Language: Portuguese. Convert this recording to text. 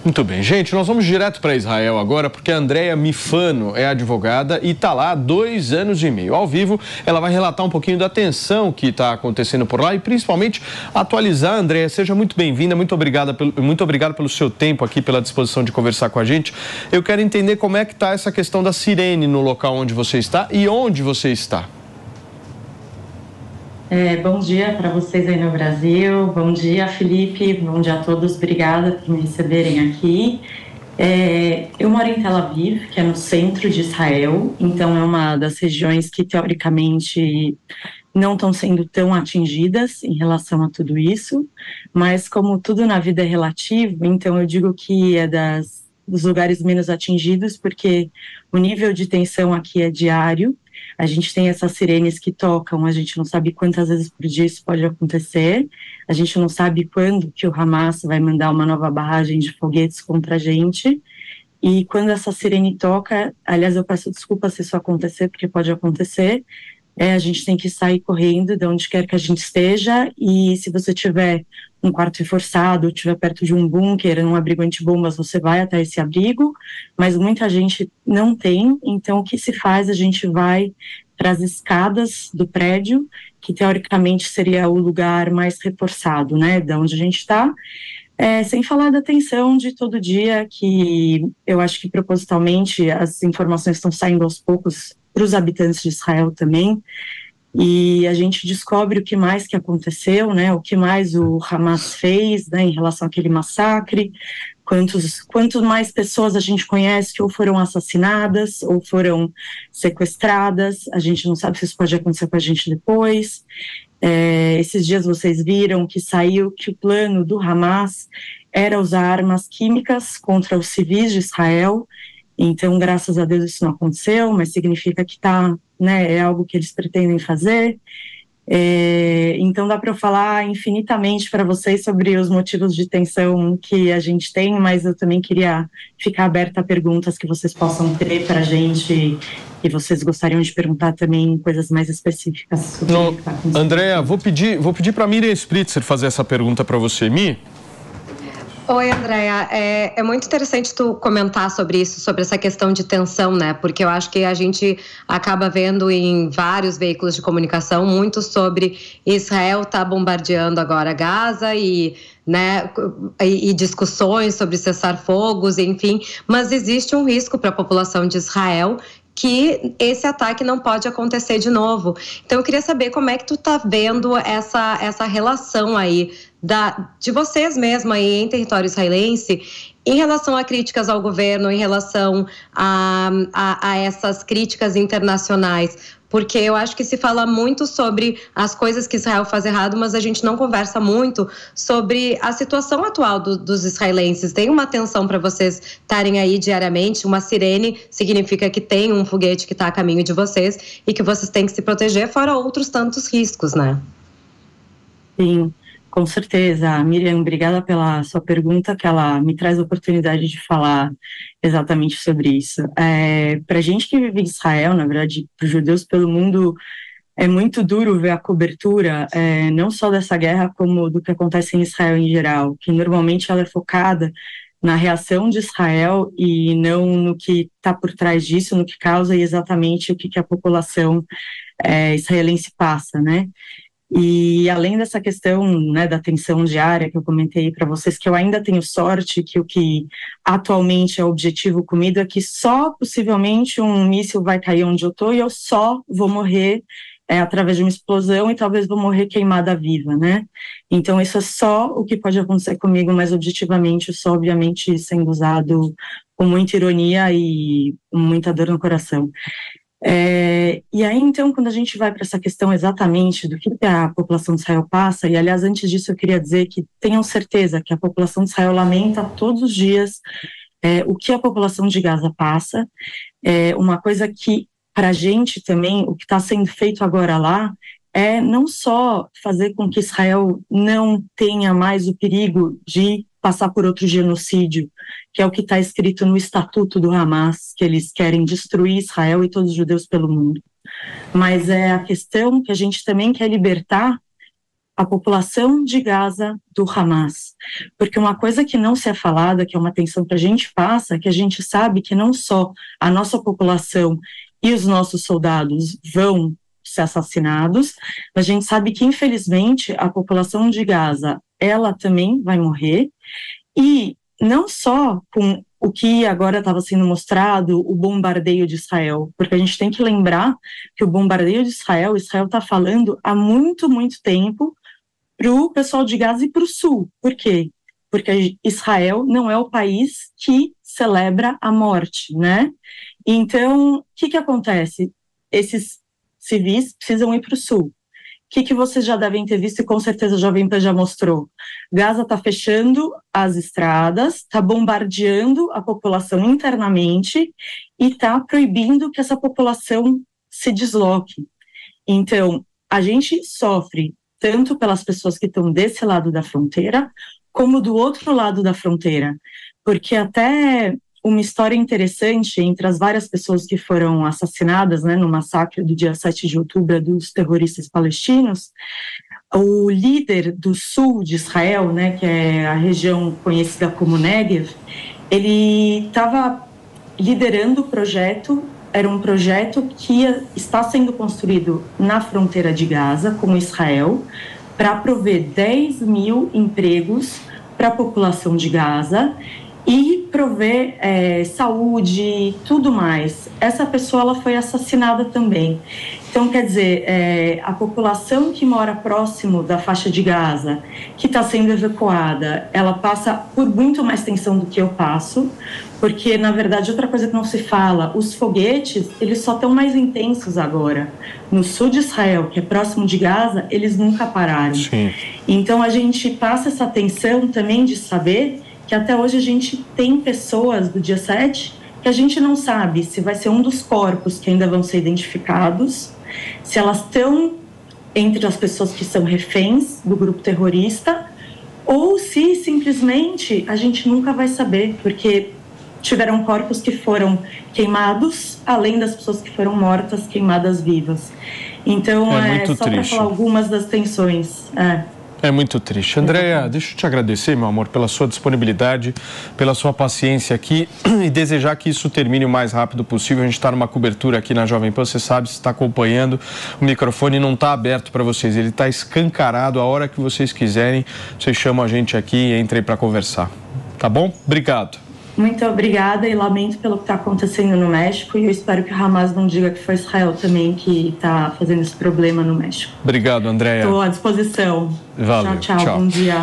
Muito bem, gente, nós vamos direto para Israel agora, porque a Andréa Mifano é advogada e está lá há 2 anos e meio. Ao vivo, ela vai relatar um pouquinho da tensão que está acontecendo por lá e principalmente atualizar. Andréa, seja muito bem-vinda, muito obrigado pelo seu tempo aqui, pela disposição de conversar com a gente. Eu quero entender como é que está essa questão da sirene no local onde você está e onde você está. Bom dia para vocês aí no Brasil, bom dia Felipe, bom dia a todos, obrigada por me receberem aqui. Eu moro em Tel Aviv, que é no centro de Israel, então é uma das regiões que teoricamente não estão sendo tão atingidas em relação a tudo isso, mas como tudo na vida é relativo, então eu digo que é dos lugares menos atingidos, porque o nível de tensão aqui é diário. A gente tem essas sirenes que tocam, a gente não sabe quantas vezes por dia isso pode acontecer, a gente não sabe quando que o Hamas vai mandar uma nova barragem de foguetes contra a gente, e quando essa sirene toca, aliás, eu peço desculpa se isso acontecer, porque pode acontecer, a gente tem que sair correndo de onde quer que a gente esteja, e se você tiver um quarto reforçado, estiver perto de um bunker, num abrigo antibombas, você vai até esse abrigo, mas muita gente não tem, então o que se faz? A gente vai para as escadas do prédio, que teoricamente seria o lugar mais reforçado, né, de onde a gente está, sem falar da tensão de todo dia, que eu acho que propositalmente as informações estão saindo aos poucos para os habitantes de Israel também, e a gente descobre o que mais que aconteceu, né, o que mais o Hamas fez, né, em relação àquele massacre, quanto mais pessoas a gente conhece que ou foram assassinadas ou foram sequestradas, a gente não sabe se isso pode acontecer com a gente depois. Esses dias vocês viram que saiu que o plano do Hamas era usar armas químicas contra os civis de Israel. Então, graças a Deus isso não aconteceu, mas significa que é algo que eles pretendem fazer. Então dá para eu falar infinitamente para vocês sobre os motivos de tensão que a gente tem, mas eu também queria ficar aberta a perguntas que vocês possam ter para a gente e vocês gostariam de perguntar também coisas mais específicas sobre o que está acontecendo. Andréa, vou pedir para a Miriam Spritzer fazer essa pergunta para você. Mi? Oi, Andréa, é muito interessante tu comentar sobre isso, sobre essa questão de tensão, né, porque eu acho que a gente acaba vendo em vários veículos de comunicação muito sobre Israel tá bombardeando agora Gaza e discussões sobre cessar-fogos, enfim, mas existe um risco para a população de Israel que esse ataque não pode acontecer de novo. Então eu queria saber como é que tu tá vendo essa relação aí de vocês mesmo aí em território israelense em relação a críticas ao governo, em relação a essas críticas internacionais, porque eu acho que se fala muito sobre as coisas que Israel faz errado, mas a gente não conversa muito sobre a situação atual dos israelenses. Tem uma atenção para vocês estarem aí diariamente, uma sirene significa que tem um foguete que está a caminho de vocês e que vocês têm que se proteger, fora outros tantos riscos, né? Sim. Com certeza. Miriam, obrigada pela sua pergunta, que ela me traz a oportunidade de falar exatamente sobre isso. Para a gente que vive em Israel, na verdade, para os judeus pelo mundo, é muito duro ver a cobertura, não só dessa guerra, como do que acontece em Israel em geral, que normalmente ela é focada na reação de Israel e não no que está por trás disso, no que causa e exatamente o que a população israelense passa, né? E além dessa questão, né, da tensão diária que eu comentei para vocês, que eu ainda tenho sorte que o que atualmente é o objetivo comigo é que só possivelmente um míssil vai cair onde eu estou e eu só vou morrer através de uma explosão e talvez vou morrer queimada viva, né? Então isso é só o que pode acontecer comigo, mas objetivamente, só obviamente sendo usado com muita ironia e muita dor no coração. E aí, então, quando a gente vai para essa questão exatamente do que a população de Israel passa, e aliás, antes disso eu queria dizer que tenham certeza que a população de Israel lamenta todos os dias o que a população de Gaza passa, uma coisa que, para a gente também, o que está sendo feito agora lá, é não só fazer com que Israel não tenha mais o perigo de passar por outro genocídio, que é o que está escrito no Estatuto do Hamas, que eles querem destruir Israel e todos os judeus pelo mundo. Mas é a questão que a gente também quer libertar a população de Gaza do Hamas. Porque uma coisa que não se é falada, que é uma atenção que a gente passa, que a gente sabe que não só a nossa população e os nossos soldados vão ser assassinados, mas a gente sabe que, infelizmente, a população de Gaza, ela também vai morrer, e não só com o que agora estava sendo mostrado, o bombardeio de Israel, porque a gente tem que lembrar que o bombardeio de Israel está falando há muito, muito tempo para o pessoal de Gaza e para o Sul. Por quê? Porque Israel não é o país que celebra a morte, né? Então, o que acontece? Esses civis precisam ir para o Sul. O que vocês já devem ter visto e com certeza a Jovem Pan já mostrou? Gaza está fechando as estradas, está bombardeando a população internamente e está proibindo que essa população se desloque. Então, a gente sofre tanto pelas pessoas que estão desse lado da fronteira, como do outro lado da fronteira, porque até uma história interessante entre as várias pessoas que foram assassinadas, né, no massacre do dia 7 de outubro dos terroristas palestinos, o líder do sul de Israel, né, que é a região conhecida como Negev, ele estava liderando o projeto. Era um projeto que está sendo construído na fronteira de Gaza com Israel para prover 10 mil empregos para a população de Gaza e prover saúde e tudo mais. Essa pessoa ela foi assassinada também. Então, quer dizer, a população que mora próximo da faixa de Gaza, que está sendo evacuada, ela passa por muito mais tensão do que eu passo, porque, na verdade, outra coisa que não se fala, os foguetes, eles só estão mais intensos agora. No sul de Israel, que é próximo de Gaza, eles nunca pararam. Sim. Então, a gente passa essa tensão também de saber que até hoje a gente tem pessoas do dia 7 que a gente não sabe se vai ser um dos corpos que ainda vão ser identificados, se elas estão entre as pessoas que são reféns do grupo terrorista, ou se simplesmente a gente nunca vai saber, porque tiveram corpos que foram queimados, além das pessoas que foram mortas, queimadas vivas. Então, só para falar algumas das tensões. É muito triste. Andréia, deixa eu te agradecer, meu amor, pela sua disponibilidade, pela sua paciência aqui e desejar que isso termine o mais rápido possível. A gente está numa cobertura aqui na Jovem Pan, você sabe, você está acompanhando, o microfone não está aberto para vocês, ele está escancarado. A hora que vocês quiserem, vocês chamam a gente aqui e entrem para conversar. Tá bom? Obrigado. Muito obrigada e lamento pelo que está acontecendo no México, e eu espero que o Hamas não diga que foi Israel também que está fazendo esse problema no México. Obrigado, Andréia. Estou à disposição. Valeu. Tchau, bom dia.